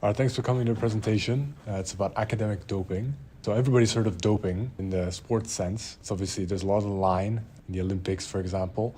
Thanks for coming to the presentation. It's about academic doping. So everybody's heard of doping in the sports sense. So obviously there's a lot of line in the Olympics, for example.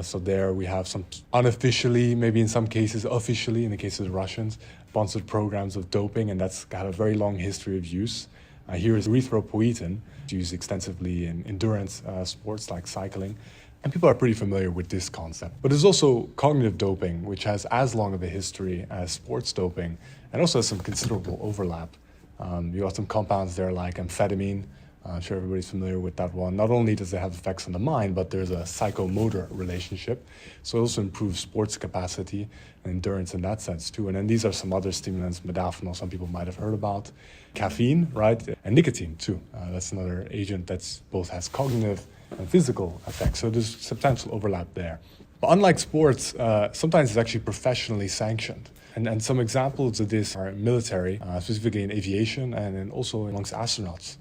So there we have some unofficially, maybe in some cases officially, in the case of the Russians, sponsored programs of doping, and that's got a very long history of use. Here is erythropoietin, used extensively in endurance sports like cycling. And people are pretty familiar with this concept. But there's also cognitive doping, which has as long of a history as sports doping, and also has some considerable overlap. You got some compounds there like amphetamine. I'm sure everybody's familiar with that one. Not only does it have effects on the mind, but there's a psychomotor relationship. So it also improves sports capacity and endurance in that sense too. And then these are some other stimulants, modafinil, some people might have heard about. Caffeine, right? And nicotine too. That's another agent that's both has cognitive and physical effects. So there's substantial overlap there. But unlike sports, sometimes it's actually professionally sanctioned. And some examples of this are military, specifically in aviation and then also amongst astronauts.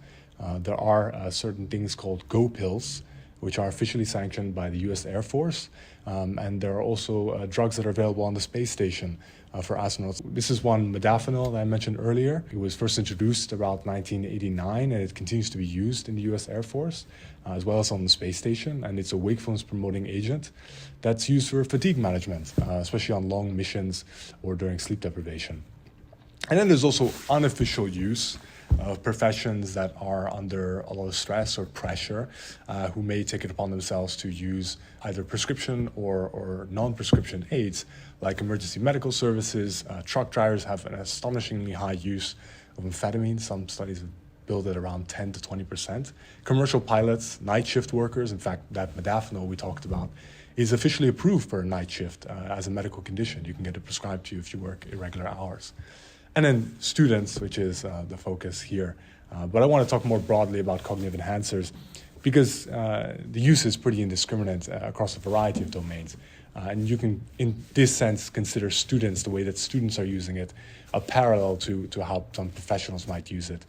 There are certain things called go pills, which are officially sanctioned by the US Air Force. And there are also drugs that are available on the space station for astronauts. This is one, Modafinil, that I mentioned earlier. It was first introduced around 1989, and it continues to be used in the US Air Force, as well as on the space station. And it's a wakefulness-promoting agent that's used for fatigue management, especially on long missions or during sleep deprivation. And then there's also unofficial use of professions that are under a lot of stress or pressure, who may take it upon themselves to use either prescription or non-prescription aids, like emergency medical services. Truck drivers have an astonishingly high use of amphetamine. Some studies have built it around 10 to 20%. Commercial pilots, night shift workers, in fact, that modafinil we talked about, is officially approved for a night shift as a medical condition. You can get it prescribed to you if you work irregular hours. And then students, which is the focus here. But I want to talk more broadly about cognitive enhancers because the use is pretty indiscriminate across a variety of domains. And you can, in this sense, consider students, the way that students are using it, a parallel to how some professionals might use it.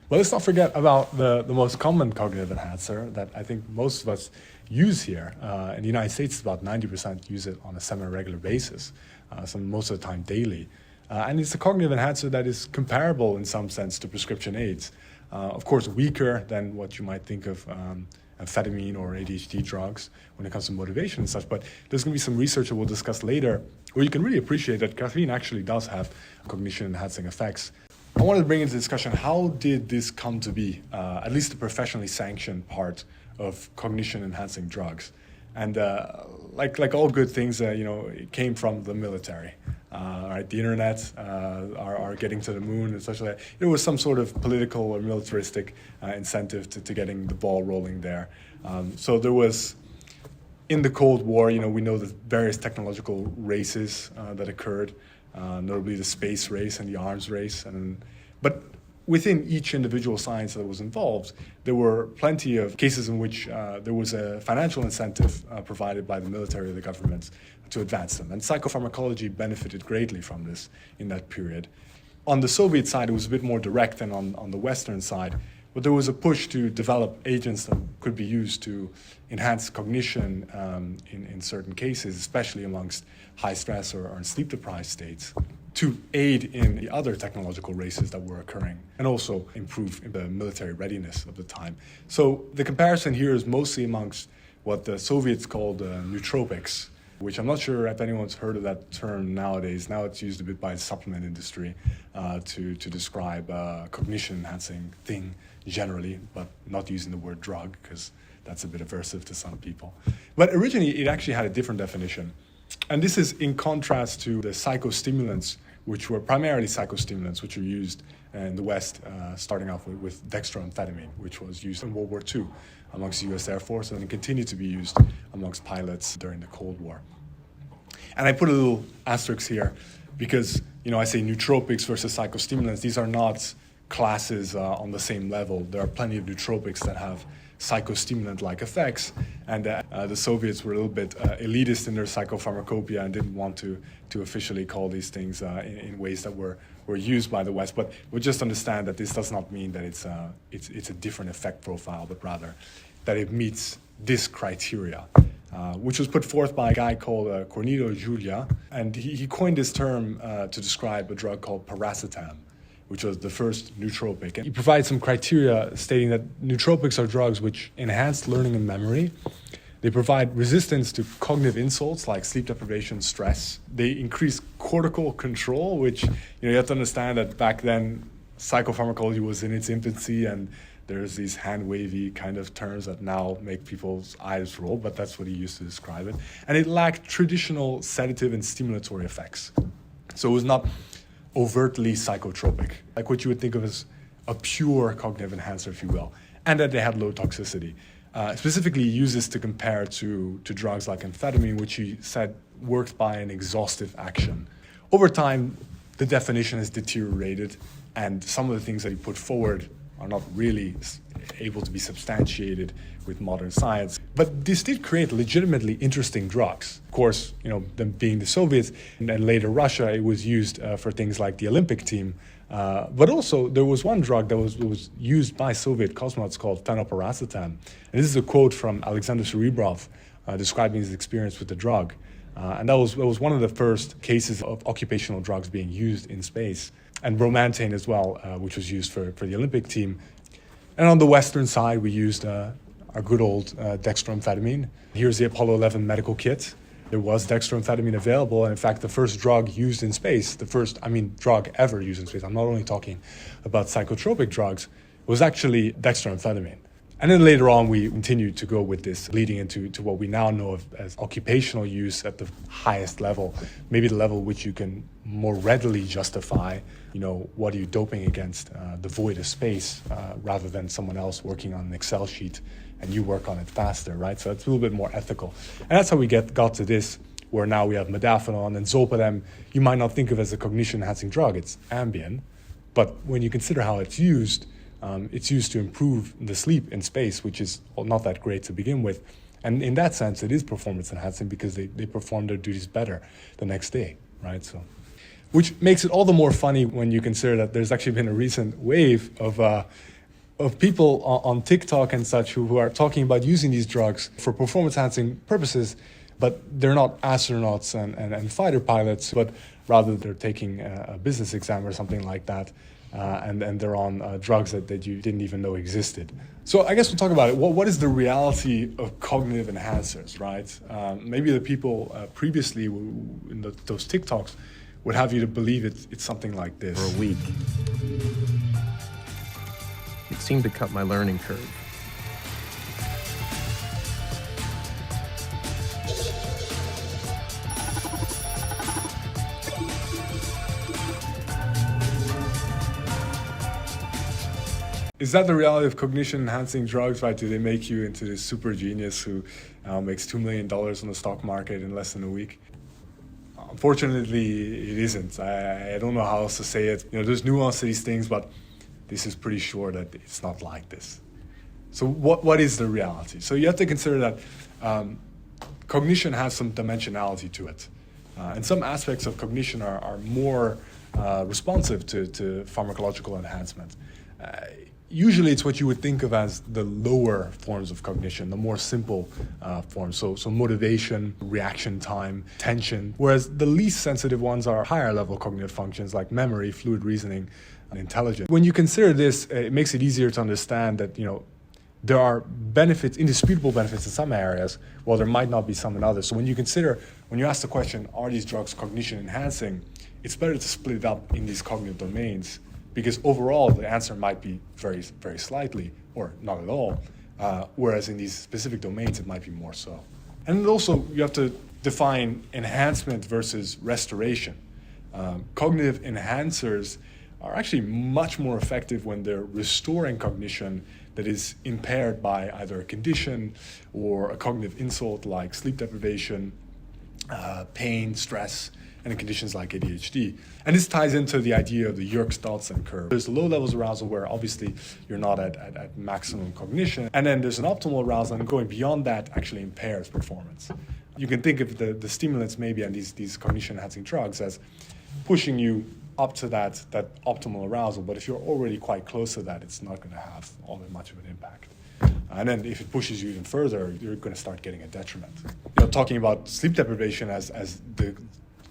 But let's not forget about the most common cognitive enhancer that I think most of us use here. In the United States, about 90% use it on a semi-regular basis, most of the time daily. And it's a cognitive enhancer that is comparable in some sense to prescription aids. Of course, weaker than what you might think of amphetamine or ADHD drugs when it comes to motivation and such. But there's going to be some research that we'll discuss later where you can really appreciate that caffeine actually does have cognition-enhancing effects. I wanted to bring into discussion, how did this come to be, at least the professionally sanctioned part of cognition-enhancing drugs? And like all good things, it came from the military. Right, the internet, are getting to the moon and such like that. There was some sort of political or militaristic incentive to getting the ball rolling there. So there was, in the Cold War, we know the various technological races that occurred, notably the space race and the arms race. But within each individual science that was involved, there were plenty of cases in which there was a financial incentive provided by the military or the government to advance them. And psychopharmacology benefited greatly from this in that period. On the Soviet side, it was a bit more direct than on the Western side, but there was a push to develop agents that could be used to enhance cognition in certain cases, especially amongst high stress or sleep-deprived states, to aid in the other technological races that were occurring and also improve the military readiness of the time. So the comparison here is mostly amongst what the Soviets called nootropics, which I'm not sure if anyone's heard of that term nowadays. Now it's used a bit by the supplement industry to describe cognition-enhancing thing generally, but not using the word drug because that's a bit aversive to some people. But originally, it actually had a different definition. And this is in contrast to the psychostimulants, which were primarily psychostimulants, which were used in the West, starting off with dextroamphetamine, which was used in World War II amongst the US Air Force and continued to be used amongst pilots during the Cold War. And I put a little asterisk here because, I say nootropics versus psychostimulants. These are not classes on the same level. There are plenty of nootropics that have psychostimulant-like effects, and the Soviets were a little bit elitist in their psychopharmacopoeia and didn't want to officially call these things in ways that were used by the West. But we'll just understand that this does not mean that it's a different effect profile, but rather that it meets this criteria. which was put forth by a guy called Corneliu Julia. And he coined this term to describe a drug called paracetam, which was the first nootropic. And he provides some criteria stating that nootropics are drugs which enhance learning and memory. They provide resistance to cognitive insults like sleep deprivation, stress. They increase cortical control, which you have to understand that back then psychopharmacology was in its infancy, and there's these hand-wavy kind of terms that now make people's eyes roll, but that's what he used to describe it. And it lacked traditional sedative and stimulatory effects. So it was not overtly psychotropic, like what you would think of as a pure cognitive enhancer, if you will, and that they had low toxicity. Specifically, he uses to compare to drugs like amphetamine, which he said worked by an exhaustive action. Over time, the definition has deteriorated, and some of the things that he put forward are not really able to be substantiated with modern science. But this did create legitimately interesting drugs. Of course, them being the Soviets and then later Russia, it was used for things like the Olympic team. But also, there was one drug that was used by Soviet cosmonauts called phenylparacetam. And this is a quote from Alexander Serebrov describing his experience with the drug. And that was one of the first cases of occupational drugs being used in space. And bromantane as well, which was used for the Olympic team. And on the Western side, we used our good old dextroamphetamine. Here's the Apollo 11 medical kit. There was dextroamphetamine available, and in fact, the first drug used in space, drug ever used in space, I'm not only talking about psychotropic drugs, was actually dextroamphetamine. And then later on, we continued to go with this, leading into what we now know of as occupational use at the highest level, maybe the level which you can more readily justify, what are you doping against, the void of space, rather than someone else working on an Excel sheet and you work on it faster, right? So it's a little bit more ethical. And that's how we got to this, where now we have modafinil, and then zolpidem, you might not think of as a cognition-enhancing drug, it's Ambien. But when you consider how it's used to improve the sleep in space, which is not that great to begin with. And in that sense, it is performance enhancing because they perform their duties better the next day, right? So, which makes it all the more funny when you consider that there's actually been a recent wave of people on TikTok and such who are talking about using these drugs for performance enhancing purposes, but they're not astronauts and fighter pilots, but rather they're taking a business exam or something like that. And they're on drugs that you didn't even know existed. So I guess we'll talk about it. What is the reality of cognitive enhancers, right? Maybe the people previously in those TikToks would have you to believe it's something like this. For a week, it seemed to cut my learning curve. Is that the reality of cognition-enhancing drugs, right? Do they make you into this super genius who makes $2 million on the stock market in less than a week? Unfortunately, it isn't. I don't know how else to say it. There's nuance to these things, but this is pretty sure that it's not like this. So what is the reality? So you have to consider that cognition has some dimensionality to it. And some aspects of cognition are more responsive to pharmacological enhancement. Usually it's what you would think of as the lower forms of cognition, the more simple forms. So motivation, reaction time, tension, whereas the least sensitive ones are higher level cognitive functions like memory, fluid reasoning, and intelligence. When you consider this, it makes it easier to understand that, there are benefits, indisputable benefits in some areas, while there might not be some in others. So when you ask the question, are these drugs cognition enhancing, it's better to split it up in these cognitive domains, because overall the answer might be very, very slightly or not at all, whereas in these specific domains it might be more so. And also you have to define enhancement versus restoration. Cognitive enhancers are actually much more effective when they're restoring cognition that is impaired by either a condition or a cognitive insult like sleep deprivation, pain, stress, and in conditions like ADHD. And this ties into the idea of the Yerkes-Dodson curve. There's low levels of arousal where obviously you're not at maximum cognition, and then there's an optimal arousal, and going beyond that actually impairs performance. You can think of the stimulants maybe and these cognition-enhancing drugs as pushing you up to that optimal arousal, but if you're already quite close to that, it's not going to have all that much of an impact. And then if it pushes you even further, you're going to start getting a detriment. You know, talking about sleep deprivation as the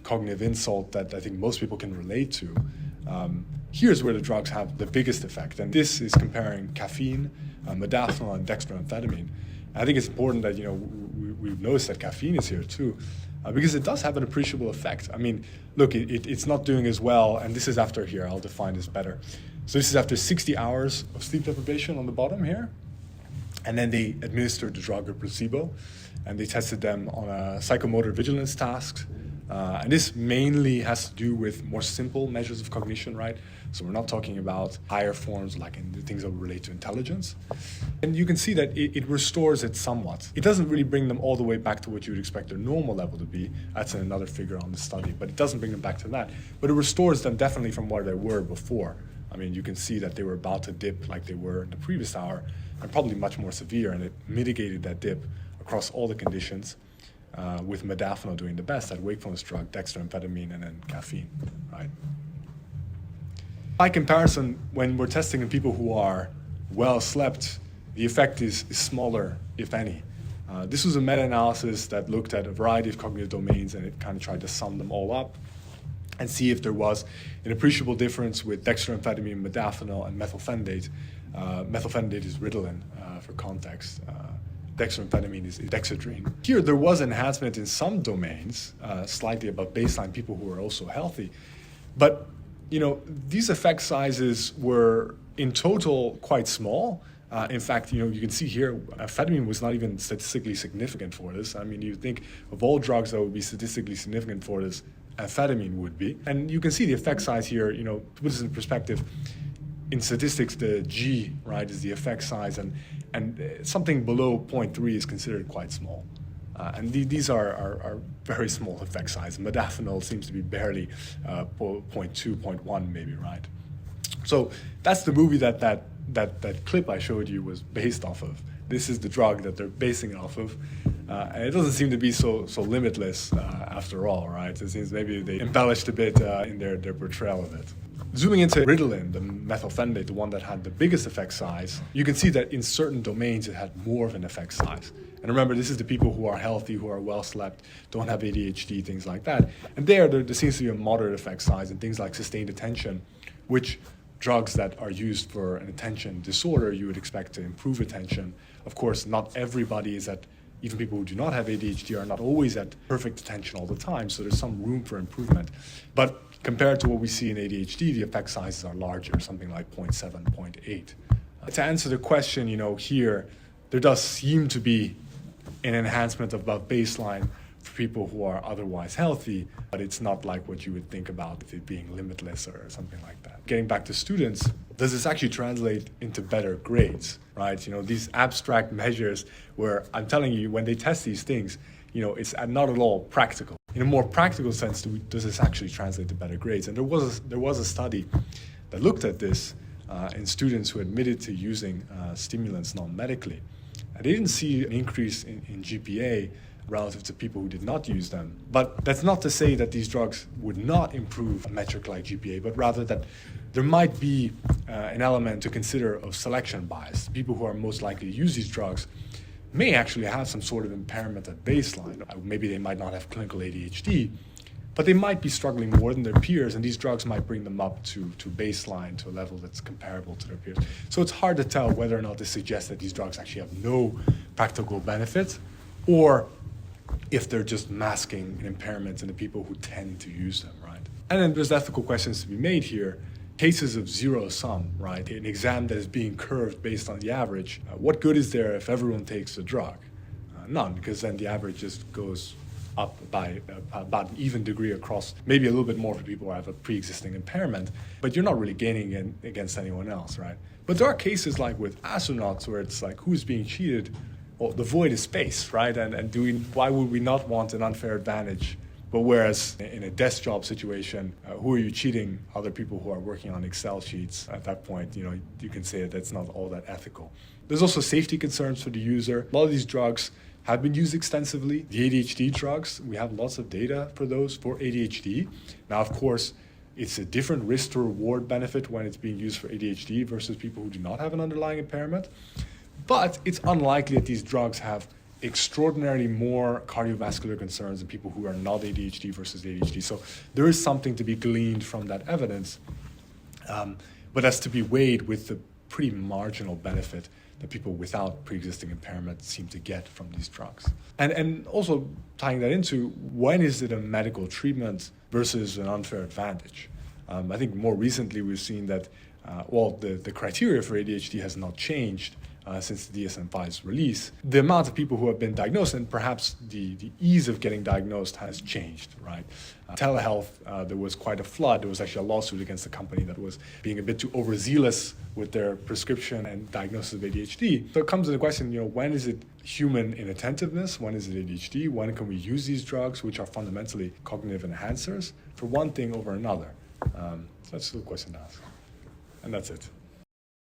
cognitive insult that I think most people can relate to, here's where the drugs have the biggest effect. And this is comparing caffeine, modafinil, and dextroamphetamine. I think it's important that, you know, we've noticed that caffeine is here too, because it does have an appreciable effect. I mean, look, it's not doing as well, and this is after here, I'll define this better. So this is after 60 hours of sleep deprivation on the bottom here, and then they administered the drug or placebo, and they tested them on a psychomotor vigilance task. And this mainly has to do with more simple measures of cognition, right? So we're not talking about higher forms like in the things that relate to intelligence. And you can see that it restores it somewhat. It doesn't really bring them all the way back to what you would expect their normal level to be. That's another figure on the study, but it doesn't bring them back to that. But it restores them definitely from where they were before. I mean, you can see that they were about to dip like they were in the previous hour, and probably much more severe, and it mitigated that dip across all the conditions. With modafinil doing the best, that wakefulness drug, dextroamphetamine, and then caffeine, right? By comparison, when we're testing in people who are well slept, the effect is smaller, if any. This was a meta-analysis that looked at a variety of cognitive domains, and it kind of tried to sum them all up and see if there was an appreciable difference with dextroamphetamine, modafinil, and methylphenidate. Methylphenidate is Ritalin, for context. Dextroamphetamine is dexedrine. Here, there was enhancement in some domains, slightly above baseline, people who were also healthy. But, you know, these effect sizes were in total quite small. In fact, you know, you can see here, amphetamine was not even statistically significant for this. I mean, you think of all drugs that would be statistically significant for this, amphetamine would be. And you can see the effect size here, you know, to put this in perspective, in statistics, the G, right, is the effect size, and something below 0.3 is considered quite small. And these are very small effect size. Modafinil seems to be barely 0.2, 0.1 maybe, right? So that's the movie that clip I showed you was based off of. This is the drug that they're basing it off of. And it doesn't seem to be so limitless after all, right? It seems maybe they embellished a bit in their portrayal of it. Zooming into Ritalin, the methylphenidate, the one that had the biggest effect size, you can see that in certain domains it had more of an effect size. And remember, this is the people who are healthy, who are well slept, don't have ADHD, things like that. And there seems to be a moderate effect size in things like sustained attention, which drugs that are used for an attention disorder, you would expect to improve attention. Of course, not everybody is at, even people who do not have ADHD are not always at perfect attention all the time, so there's some room for improvement. But compared to what we see in ADHD, the effect sizes are larger, something like 0.7, 0.8. To answer the question, you know, here, there does seem to be an enhancement above baseline for people who are otherwise healthy, but it's not like what you would think about it being limitless or something like that. Getting back to students, does this actually translate into better grades, right? You know, these abstract measures where I'm telling you, when they test these things, you know, it's not at all practical. In a more practical sense, does this actually translate to better grades? And there was a study that looked at this in students who admitted to using stimulants non-medically. And they didn't see an increase in GPA relative to people who did not use them. But that's not to say that these drugs would not improve a metric like GPA, but rather that there might be an element to consider of selection bias. People who are most likely to use these drugs may actually have some sort of impairment at baseline. Maybe they might not have clinical ADHD, but they might be struggling more than their peers, and these drugs might bring them up to baseline, to a level that's comparable to their peers. So it's hard to tell whether or not this suggests that these drugs actually have no practical benefits, or if they're just masking an impairment in the people who tend to use them, right? And then there's ethical questions to be made here. Cases of zero sum, right? An exam that is being curved based on the average. What good is there if everyone takes the drug? None, because then the average just goes up by about an even degree across, maybe a little bit more for people who have a pre-existing impairment, but you're not really gaining against anyone else, right? But there are cases like with astronauts where it's like, who's being cheated? Well, the void is space, right? And why would we not want an unfair advantage? But whereas in a desk job situation, who are you cheating? Other people who are working on Excel sheets. At that point, you know, you can say that that's not all that ethical. There's also safety concerns for the user. A lot of these drugs have been used extensively. The ADHD drugs, we have lots of data for those for ADHD. Now, of course, it's a different risk to reward benefit when it's being used for ADHD versus people who do not have an underlying impairment. But it's unlikely that these drugs have extraordinarily more cardiovascular concerns in people who are not ADHD versus ADHD. So there is something to be gleaned from that evidence, but that's to be weighed with the pretty marginal benefit that people without pre-existing impairment seem to get from these drugs. And also tying that into when is it a medical treatment versus an unfair advantage? I think more recently we've seen that, the criteria for ADHD has not changed since the DSM-5's release. The amount of people who have been diagnosed and perhaps the ease of getting diagnosed has changed, right? Telehealth, there was quite a flood. There was actually a lawsuit against a company that was being a bit too overzealous with their prescription and diagnosis of ADHD. So it comes to the question, when is it human inattentiveness? When is it ADHD? When can we use these drugs, which are fundamentally cognitive enhancers, for one thing over another? So that's the question to ask. And that's it.